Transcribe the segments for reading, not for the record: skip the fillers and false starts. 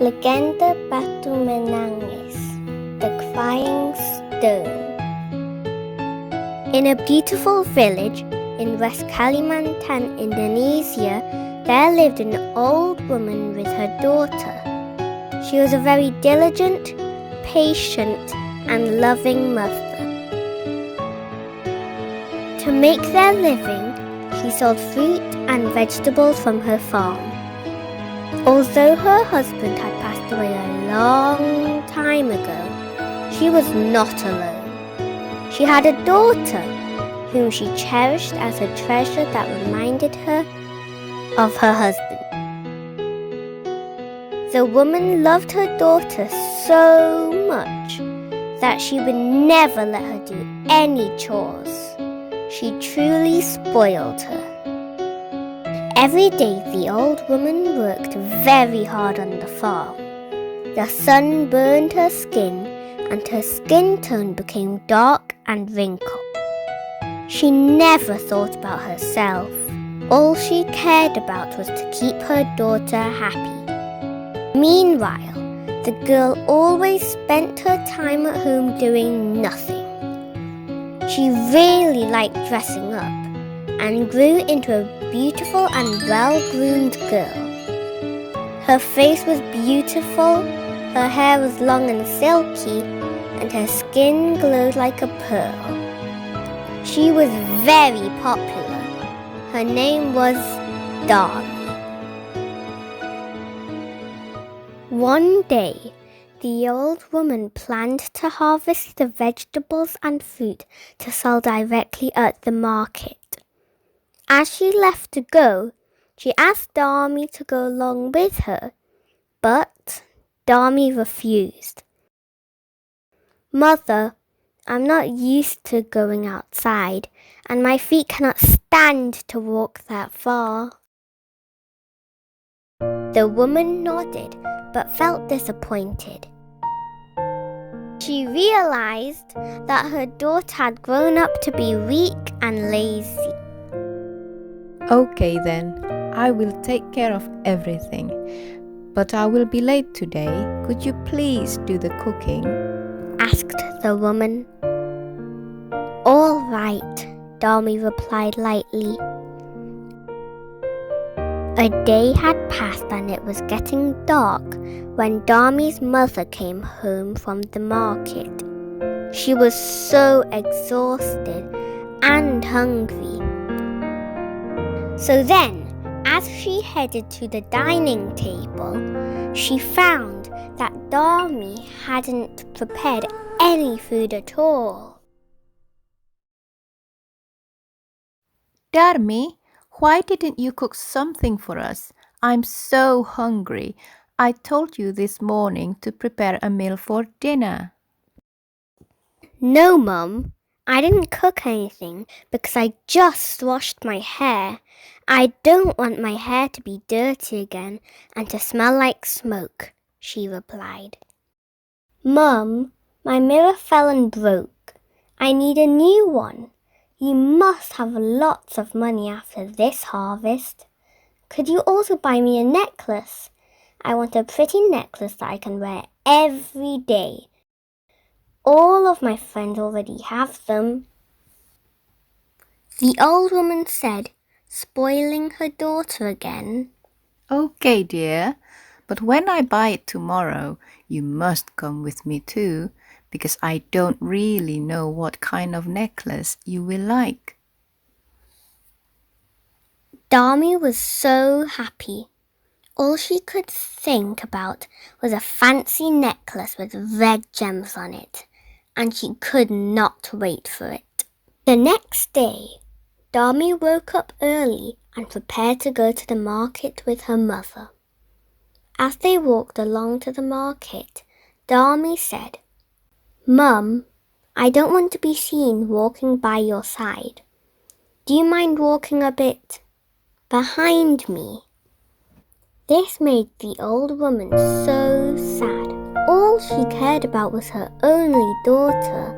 Legenda Batu Menangis, the crying stone. In a beautiful village in West Kalimantan, Indonesia, there lived an old woman with her daughter. She was a very diligent, patient, and loving mother. To make their living, she sold fruit and vegetables from her farm. Although her husband had passed away a long time ago, she was not alone. She had a daughter whom she cherished as a treasure that reminded her of her husband. The woman loved her daughter so much that she would never let her do any chores. She truly spoiled her. Every day the old woman worked very hard on the farm. The sun burned her skin and her skin tone became dark and wrinkled. She never thought about herself. All she cared about was to keep her daughter happy. Meanwhile, the girl always spent her time at home doing nothing. She really liked dressing up and grew into a beautiful and well-groomed girl. Her face was beautiful, her hair was long and silky, and her skin glowed like a pearl. She was very popular. Her name was Dami. One day, the old woman planned to harvest the vegetables and fruit to sell directly at the market. As she left to go, she asked Dami to go along with her, but Dami refused. "Mother, I'm not used to going outside, and my feet cannot stand to walk that far." The woman nodded, but felt disappointed. She realized that her daughter had grown up to be weak and lazy. Okay then, I will take care of everything. But I will be late today. Could you please do the cooking? Asked the woman. "All right," Dami replied lightly. A day had passed and it was getting dark when Dami's mother came home from the market. She was so exhausted and hungry. So then, as she headed to the dining table, she found that Dami hadn't prepared any food at all. Darmi, why didn't you cook something for us? I'm so hungry. I told you this morning to prepare a meal for dinner. "No, Mum, I didn't cook anything because I just washed my hair. I don't want my hair to be dirty again and to smell like smoke," she replied. "Mum, my mirror fell and broke. I need a new one. You must have lots of money after this harvest. Could you also buy me a necklace? I want a pretty necklace that I can wear every day. All of my friends already have them." The old woman said, spoiling her daughter again. Okay, dear, but when I buy it tomorrow, you must come with me too, because I don't really know what kind of necklace you will like. Dami was so happy. All she could think about was a fancy necklace with red gems on it, and she could not wait for it. The next day, Dami woke up early and prepared to go to the market with her mother. As they walked along to the market, Dami said, "Mum, I don't want to be seen walking by your side. Do you mind walking a bit behind me?" This made the old woman so sad. All she cared about was her only daughter.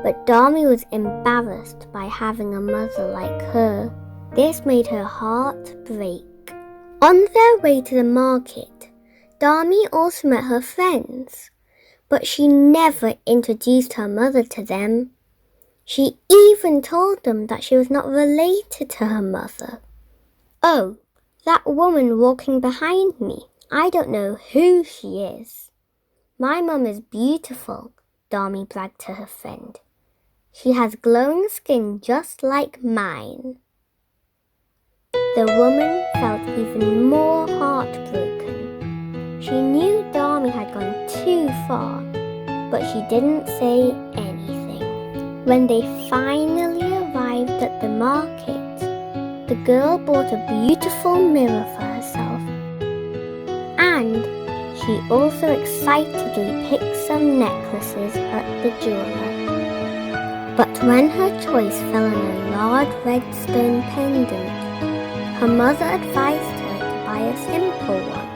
But Dami was embarrassed by having a mother like her. This made her heart break. On their way to the market, Dami also met her friends, but she never introduced her mother to them. She even told them that she was not related to her mother. Oh, that woman walking behind me. I don't know who she is. My mum is beautiful, Dami bragged to her friend. She has glowing skin just like mine. The woman felt even more heartbroken. She knew Dami had gone too far, but she didn't say anything. When they finally arrived at the market, the girl bought a beautiful mirror for herself, and she also excitedly picked some necklaces at the jeweler. But when her choice fell on a large red stone pendant, her mother advised her to buy a simple one.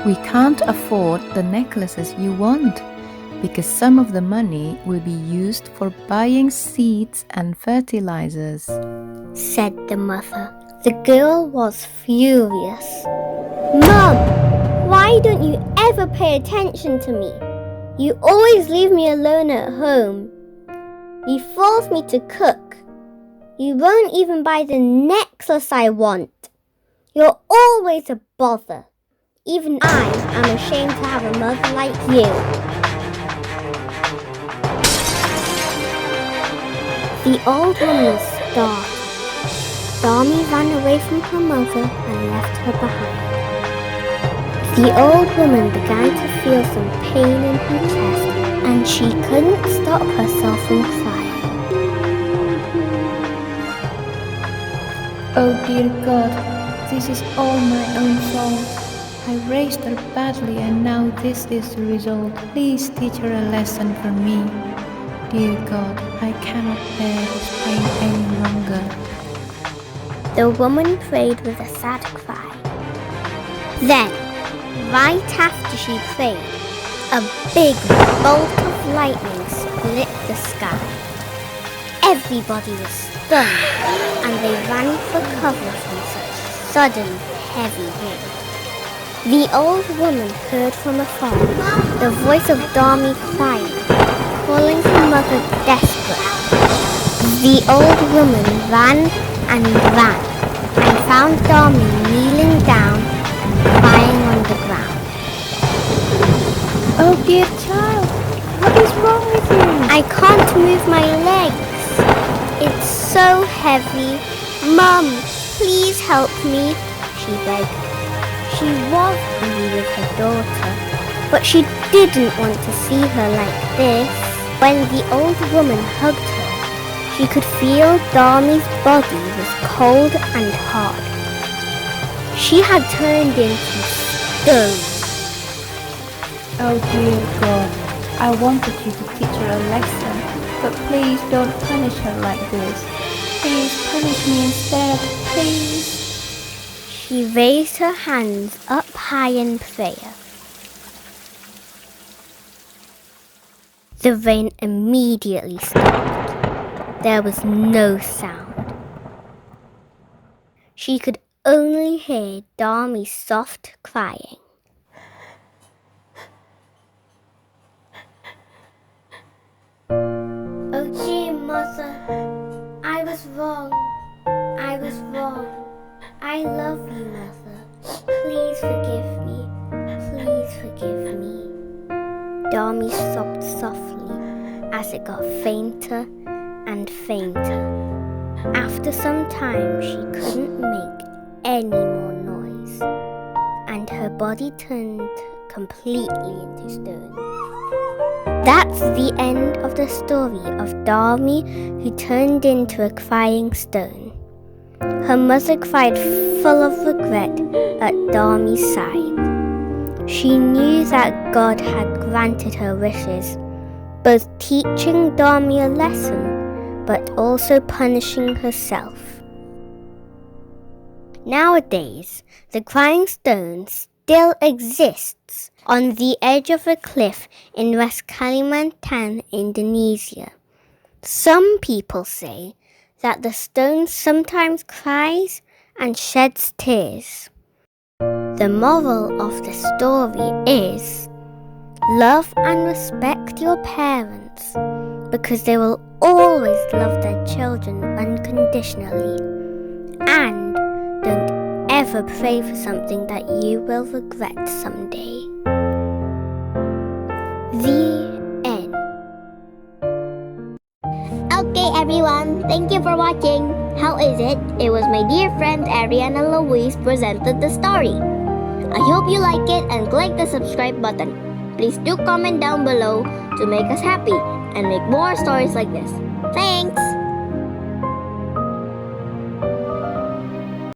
We can't afford the necklaces you want because some of the money will be used for buying seeds and fertilizers, said the mother. The girl was furious. Mum, why don't you ever pay attention to me? You always leave me alone at home. You force me to cook. You won't even buy the necklace I want. You're always a bother. Even I am ashamed to have a mother like you. The old woman started. Dami ran away from her mother and left her behind. The old woman began to feel some pain in her chest, and she couldn't stop herself from crying. Oh dear God, this is all my own fault. I raised her badly and now this is the result. Please teach her a lesson for me. Dear God, I cannot bear this pain any longer. The woman prayed with a sad cry. Then, right after she prayed, a big bolt of lightning split the sky. Everybody was stunned, and they ran for cover from such sudden, heavy rain. The old woman heard from afar the voice of Dami crying, calling her mother desperately. The old woman ran and found Dami kneeling down and crying on the ground. Oh dear child, what is wrong with you? I can't move my legs. It's so heavy. Mum, please help me, she begged. She was angry with her daughter, but she didn't want to see her like this. When the old woman hugged her, she could feel Dami's body was cold and hard. She had turned into stone. Oh dear God, I wanted you to teach her a lesson, but please don't punish her like this. Please punish me instead, please. She raised her hands up high in prayer. The rain immediately stopped. There was no sound. She could only hear Dami's soft crying. Oh dear mother, I was wrong. I love you, mother. Please forgive me. Please forgive me. Dami sobbed softly as it got fainter and fainter. After some time, she couldn't make any more noise, and her body turned completely into stone. That's the end of the story of Dami who turned into a crying stone. Her mother cried full of regret at Dami's side. She knew that God had granted her wishes, both teaching Dami a lesson, but also punishing herself. Nowadays, the crying stone still exists on the edge of a cliff in West Kalimantan, Indonesia. Some people say that the stone sometimes cries and sheds tears. The moral of the story is love and respect your parents because they will always love their children unconditionally. And don't ever pray for something that you will regret someday. The end. Okay everyone, thank you for watching. How is it? It was my dear friend Ariana Louise presented the story. I hope you like it and click the subscribe button. Please do comment down below to make us happy and make more stories like this. Thanks!